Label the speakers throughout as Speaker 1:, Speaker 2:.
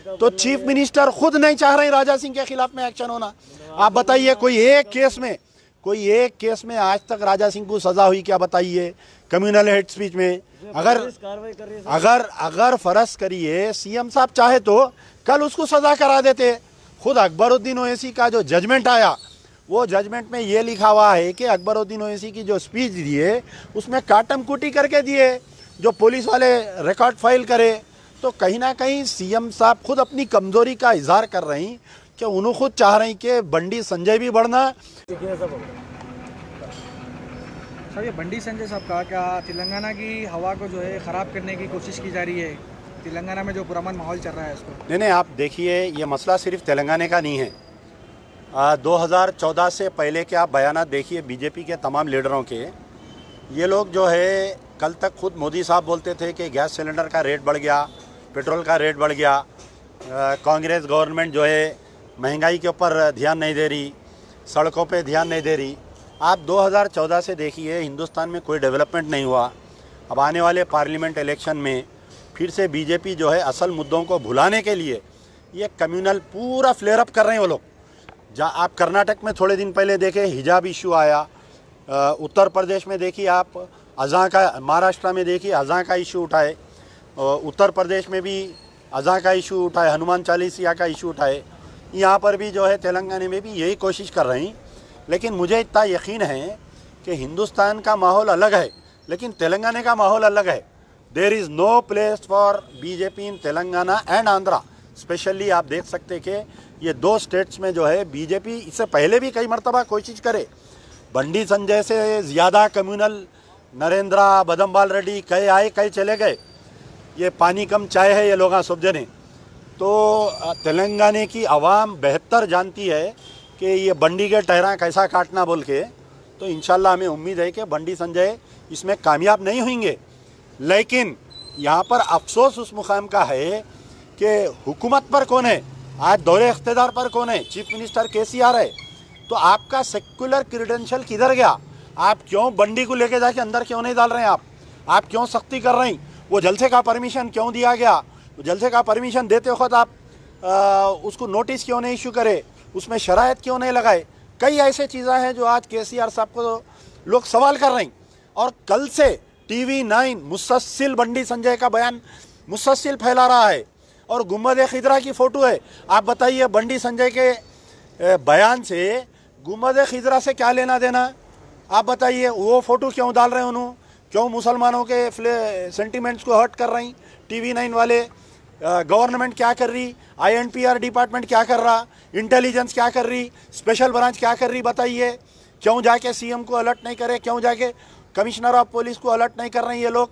Speaker 1: तो chief minister खुद नहीं चाह रहे राजा सिंह के खिलाफ में एक्शन होना। आप बताइए कोई एक केस में आज तक राजा सिंह को सजा हुई क्या? बताइए कम्युनल हेट स्पीच में। अगर फर्ज करिए सीएम साहब चाहे तो कल उसको सजा करा देते। खुद अकबरुद्दीन ओवैसी का जो जजमेंट आया, वो जजमेंट में ये लिखा हुआ है कि अकबरुद्दीन ओवैसी की जो स्पीच दिए उसमें काटम कुटी करके दिए, जो पुलिस वाले रिकॉर्ड फाइल करे। तो कहीं ना कहीं सीएम साहब खुद अपनी कमजोरी का इजहार कर रही कि उन्होंने खुद चाह रही कि बंडी संजय भी बढ़ना।
Speaker 2: सर ये बंडी संजय साहब का क्या तेलंगाना की हवा को जो है ख़राब करने की कोशिश की जा रही है? तेलंगाना में जो पुरअमन माहौल चल रहा है उसको।
Speaker 1: नहीं, आप देखिए ये मसला सिर्फ तेलंगाना का नहीं है। 2014 से पहले के आप बयानात देखिए बीजेपी के तमाम लीडरों के। ये लोग जो है कल तक खुद मोदी साहब बोलते थे कि गैस सिलेंडर का रेट बढ़ गया, पेट्रोल का रेट बढ़ गया, कांग्रेस गवर्नमेंट जो है महंगाई के ऊपर ध्यान नहीं दे रही, सड़कों पे ध्यान नहीं दे रही। आप 2014 से देखिए हिंदुस्तान में कोई डेवलपमेंट नहीं हुआ। अब आने वाले पार्लियामेंट इलेक्शन में फिर से बीजेपी जो है असल मुद्दों को भुलाने के लिए ये कम्युनल पूरा फ्लेयर अप कर रहे हैं वो लोग। जहाँ आप कर्नाटक में थोड़े दिन पहले देखे हिजाब इशू आया, उत्तर प्रदेश में देखिए आप अज़ां का, महाराष्ट्र में देखिए अज़ां का इशू उठाए, उत्तर प्रदेश में भी अज़ां का इशू उठाए, हनुमान चालीसा का इशू उठाए। यहाँ पर भी जो है तेलंगाना में भी यही कोशिश कर रही। लेकिन मुझे इतना यकीन है कि हिंदुस्तान का माहौल अलग है लेकिन तेलंगाना का माहौल अलग है। There is no place for BJP in Telangana and Andhra specially. आप देख सकते कि ये दो स्टेट्स में जो है बीजेपी इससे पहले भी कई मरतबा कोशिश करे। बंडी संजय से ज़्यादा कम्युनल नरेंद्र बदमबाल रेड्डी कई आए कई चले गए। ये पानी कम चाय है ये लोग सब जने। तो तेलंगाना की आवाम बेहतर जानती है कि ये बंडी के टहरा कैसा काटना बोल के। तो इंशाल्लाह हमें उम्मीद है कि बंडी संजय इसमें कामयाब नहीं होंगे। लेकिन यहाँ पर अफसोस उस मुकाम का है कि हुकूमत पर कौन है, आज दौरे इख्तिदार पर कौन है? चीफ मिनिस्टर केसीआर है। तो आपका सेक्युलर क्रीडेंशियल किधर गया? आप क्यों बंडी को लेके जाके अंदर क्यों नहीं डाल रहे हैं? आप क्यों सख्ती कर रहे हैं? वो जलसे का परमिशन क्यों दिया गया? जलसे का परमिशन देते वक्त आप उसको नोटिस क्यों नहीं इशू करे? उसमें शरायत क्यों नहीं लगाए? कई ऐसे चीज़ें हैं जो आज केसीआर साहब को लोग सवाल कर रहे हैं। और कल से TV9 मुसलसल बंडी संजय का बयान मुसलसल फैला रहा है और गुम्बद खिदरा की फ़ोटो है। आप बताइए बंडी संजय के बयान से गुम्बद खिदरा से क्या लेना देना? आप बताइए वो फ़ोटो क्यों डाल रहे हैं उन्होंने? क्यों मुसलमानों के सेंटिमेंट्स को हर्ट कर रही? TV9 वाले गवर्नमेंट क्या कर रही? INPR डिपार्टमेंट क्या कर रहा? इंटेलिजेंस क्या कर रही? स्पेशल ब्रांच क्या कर रही? बताइए क्यों जाके सीएम को अलर्ट नहीं करे? क्यों जाके कमिश्नर ऑफ पुलिस को अलर्ट नहीं कर रहे हैं ये लोग?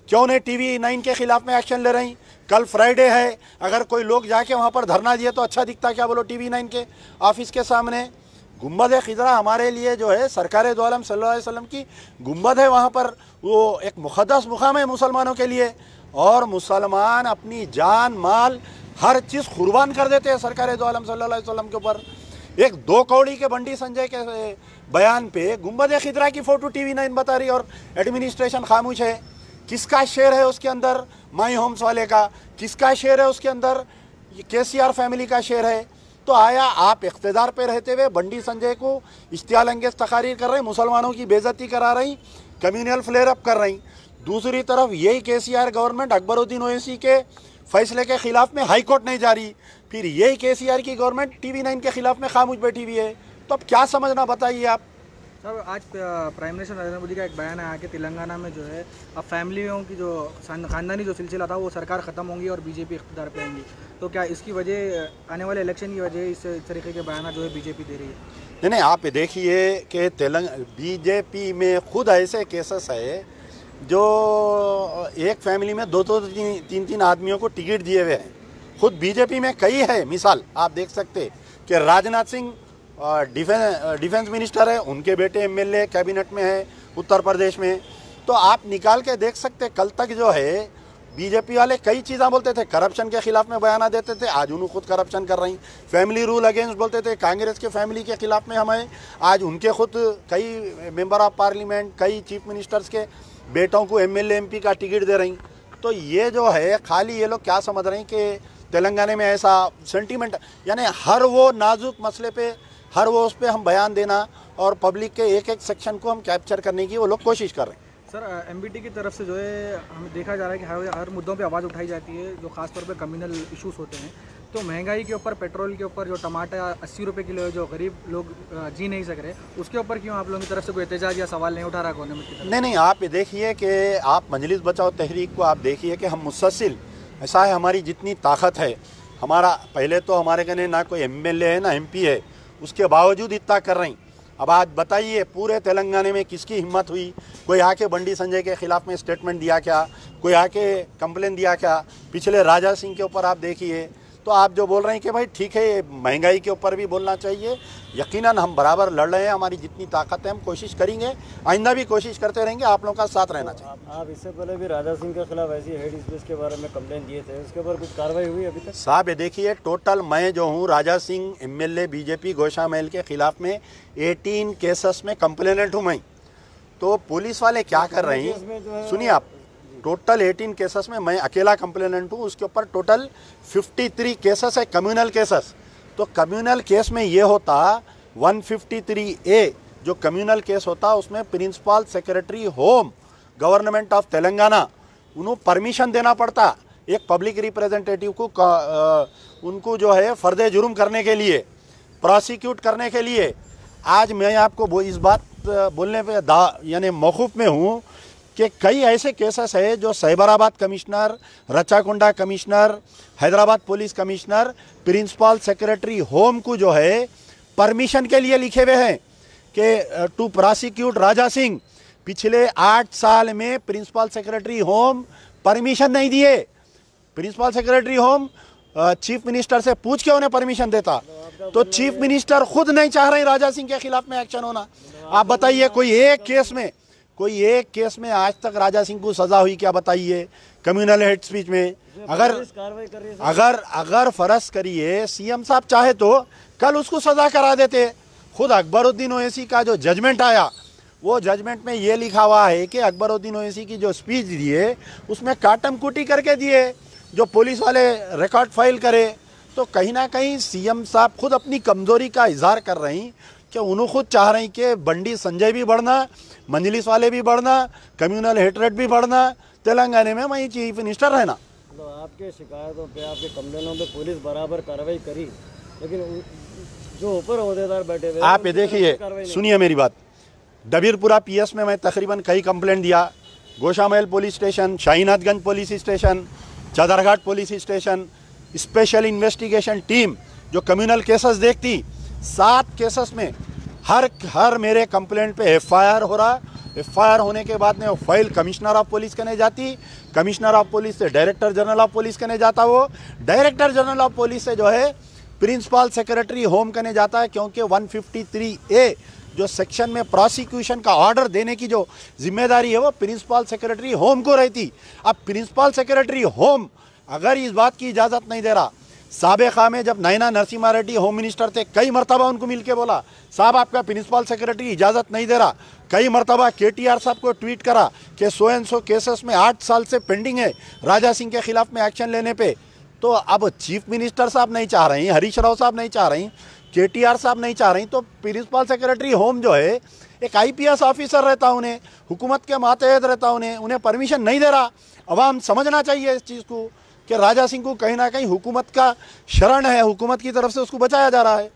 Speaker 1: क्यों नहीं TV9 के खिलाफ में एक्शन ले रहे हैं? कल फ्राइडे है, अगर कोई लोग जाके वहाँ पर धरना दिए तो अच्छा दिखता क्या? बोलो TV9 के ऑफिस के सामने। गुम्बद खिदरा हमारे लिए जो है सरकार दो आलम सल्लल्लाहु अलैहि वसल्लम की गुम्बद है। वहाँ पर वो एक मुक़द्दस मुकाम है मुसलमानों के लिए और मुसलमान अपनी जान माल हर चीज़ कुर्बान कर देते हैं सरकार दो आलम सल्लल्लाहु अलैहि वसल्लम के ऊपर। एक 2 कौड़ी के बंडी संजय के बयान पे गुम्बद खिदरा की फ़ोटो TV9 बता रही और एडमिनिस्ट्रेशन खामोश है। किसका शेयर है उसके अंदर? माई होम्स वाले का। किसका शेयर है उसके अंदर? केसीआर फैमिली का शेयर है। तो आया आप इख्तिदार पे रहते हुए बंडी संजय को इश्तियाल अंगेज तकारीर कर रहे हैं, मुसलमानों की बेइज्जती करा रही, कम्युनल फ्लेयर अप कर रही। दूसरी तरफ यही केसीआर गवर्नमेंट अकबरुद्दीन ओवैसी के फैसले के खिलाफ में हाई कोर्ट नहीं जा रही, फिर यही केसीआर की गवर्नमेंट TV9 के खिलाफ में खामोश बैठी हुई है। तो अब क्या समझना बताइए आप?
Speaker 2: सर आज प्राइम मिनिस्टर नरेंद्र मोदी का एक बयान आया कि तेलंगाना में जो है अब फैमिलियों की जो ख़ानदानी जो सिलसिला था वो सरकार ख़त्म होंगी और बीजेपी इख्तिदार पे आएंगी। तो क्या इसकी वजह आने वाले इलेक्शन की वजह इस तरीके के बयान जो है बीजेपी दे रही है?
Speaker 1: नहीं, आप देखिए कि बीजेपी में खुद ऐसे केसेस है जो एक फैमिली में 2-2 3-3 आदमियों को टिकट दिए हुए हैं। खुद बीजेपी में कई है मिसाल आप देख सकते कि राजनाथ सिंह डिफेंस मिनिस्टर है, उनके बेटे MLA कैबिनेट में है उत्तर प्रदेश में। तो आप निकाल के देख सकते कल तक जो है बीजेपी वाले कई चीज़ें बोलते थे, करप्शन के खिलाफ में बयान देते थे, आज उन्होंने खुद करप्शन कर रही। फैमिली रूल अगेंस्ट बोलते थे, कांग्रेस के फैमिली के खिलाफ में हमें, आज उनके खुद कई मेंबर ऑफ पार्लियामेंट कई चीफ मिनिस्टर्स के बेटों को MLA MP का टिकट दे रही। तो ये जो है खाली ये लोग क्या समझ रहे हैं कि तेलंगाना में ऐसा सेंटीमेंट, यानी हर वो नाजुक मसले पे, हर वो उस पर हम बयान देना और पब्लिक के एक एक सेक्शन को हम कैप्चर करने की वो लोग कोशिश कर रहे हैं।
Speaker 2: सर एमबीटी की तरफ से जो है हमें देखा जा रहा है कि हर मुद्दों पे आवाज़ उठाई जाती है जो खासतौर पे कम्युनल इश्यूज होते हैं। तो महंगाई के ऊपर, पेट्रोल के ऊपर, जो टमाटर 80 रुपये किलो है, जो गरीब लोग जी नहीं सक रहे, उसके ऊपर क्यों आप लोगों की तरफ से कोई एहतजाज या सवाल नहीं उठा रहा गवर्नमेंट की तरफ?
Speaker 1: नहीं, आप ये देखिए कि आप मजलिस बचाओ तहरीक को आप देखिए कि हम मुसलसिल, ऐसा है हमारी जितनी ताकत है, हमारा पहले तो हमारे कने ना कोई एमएलए है ना एमपी है, उसके बावजूद इतना कर रही। अब आज बताइए पूरे तेलंगाना में किसकी हिम्मत हुई, कोई आके बंडी संजय के खिलाफ में स्टेटमेंट दिया क्या, कोई आके कंप्लेन दिया क्या? पिछले राजा सिंह के ऊपर आप देखिए। तो आप जो बोल रहे हैं कि भाई ठीक है, महंगाई के ऊपर भी बोलना चाहिए, यकीनन हम बराबर लड़ रहे हैं, हमारी जितनी ताकत है हम कोशिश करेंगे, आइंदा भी कोशिश करते रहेंगे, आप लोगों का साथ रहना चाहिए।
Speaker 3: आप इससे पहले भी राजा सिंह के खिलाफ ऐसी हेड स्पीच के बारे में कंप्लेन दिए थे, उसके ऊपर कुछ कार्रवाई हुई अभी तक?
Speaker 1: साहब ये देखिए, टोटल मैं जो हूँ राजा सिंह एमएलए बीजेपी गोशा महल के खिलाफ में 18 केसेस में कंप्लेनेंट हूँ मैं। तो पुलिस वाले क्या कर रहे हैं, सुनिए आप, टोटल 18 केसेस में मैं अकेला कंप्लेनेंट हूँ, उसके ऊपर टोटल 53 केसेस है कम्युनल केसेस। तो कम्युनल केस में ये होता 153A जो कम्युनल केस होता, उसमें principal secretary home government of Telangana उन्हें परमिशन देना पड़ता एक पब्लिक रिप्रेजेंटेटिव को, उनको जो है फर्दे जुर्म करने के लिए, प्रोसिक्यूट करने के लिए। आज मैं आपको इस बात बोलने पे यानी मौकूफ में हूँ कि कई ऐसे केसेस है जो Cyberabad commissioner, Rachakonda commissioner, Hyderabad police commissioner principal secretary home को जो है परमिशन के लिए लिखे हुए हैं कि टू प्रोसिक्यूट राजा सिंह। पिछले 8 साल में प्रिंसिपल सेक्रेटरी होम परमिशन नहीं दिए। Principal secretary home chief minister से पूछ के उन्हें परमिशन देता, तो चीफ मिनिस्टर खुद नहीं चाह रहे राजा सिंह के खिलाफ में एक्शन होना। आप बताइए कोई एक केस में आज तक राजा सिंह को सजा हुई क्या? बताइए कम्युनल हेड स्पीच में। अगर फर्ज करिए सीएम साहब चाहे तो कल उसको सजा करा देते। खुद अकबरुद्दीन ओवैसी का जो जजमेंट आया, वो जजमेंट में ये लिखा हुआ है कि अकबरुद्दीन ओवैसी की जो स्पीच दिए उसमें काटम कुटी करके दिए, जो पुलिस वाले रिकॉर्ड फाइल करे। तो कहीं ना कहीं सीएम साहब खुद अपनी कमजोरी का इजहार कर रहे हैं कि उन्होंने खुद चाह रहे हैं कि बंडी संजय भी बढ़ना, मंजलिस वाले भी बढ़ना, कम्युनल हेटरेट भी बढ़ना, तेलंगाना में वही चीफ मिनिस्टर रहना।
Speaker 3: तो आपके शिकायतों पे, आपके कंप्लेनों पे पुलिस बराबर कार्रवाई करी, लेकिन जो ऊपर ओहदेदार बैठे हुए,
Speaker 1: आप ये देखिए, सुनिए मेरी बात, डबीरपुरा पीएस में मैं तकरीबन कई कंप्लेंट दिया, Goshamahal police station, Shahinathganj police station, Chaderghat police station, special investigation team जो कम्युनल केसेस देखती, 7 केसेस में हर मेरे कंप्लेंट पे एफआईआर हो रहा। एफआईआर होने के बाद में वो फाइल कमिश्नर ऑफ पुलिस करने जाती, कमिश्नर ऑफ पुलिस से डायरेक्टर जनरल ऑफ पुलिस करने जाता, वो डायरेक्टर जनरल ऑफ पुलिस से जो है प्रिंसिपल सेक्रेटरी होम करने जाता है, क्योंकि 153A जो सेक्शन में प्रोसिक्यूशन का ऑर्डर देने की जो जिम्मेदारी है वो प्रिंसिपल सेक्रेटरी होम को रहती। अब प्रिंसिपल सेक्रेटरी होम अगर इस बात की इजाज़त नहीं दे रहा, साबिक़ा में जब नैना नरसिम्हा रेड्डी होम मिनिस्टर थे, कई मरतबा उनको मिल के बोला साहब आपका प्रिंसिपल सेक्रेटरी इजाज़त नहीं दे रहा, कई मरतबा KTR साहब को ट्वीट करा कि सो एंड सो केसेस में 8 साल से पेंडिंग है राजा सिंह के खिलाफ में एक्शन लेने पे। तो अब चीफ मिनिस्टर साहब नहीं चाह रही, हरीश राव साहब नहीं चाह रही, KTR साहब नहीं चाह रही, तो प्रिंसिपल सेक्रेटरी होम जो है एक IPS ऑफिसर रहता, उन्हें हुकूमत के मातहत रहता, उन्हें परमिशन नहीं दे रहा। अवाम समझना चाहिए इस चीज़ को कि राजा सिंह को कहीं ना कहीं हुकूमत का शरण है, हुकूमत की तरफ से उसको बचाया जा रहा है।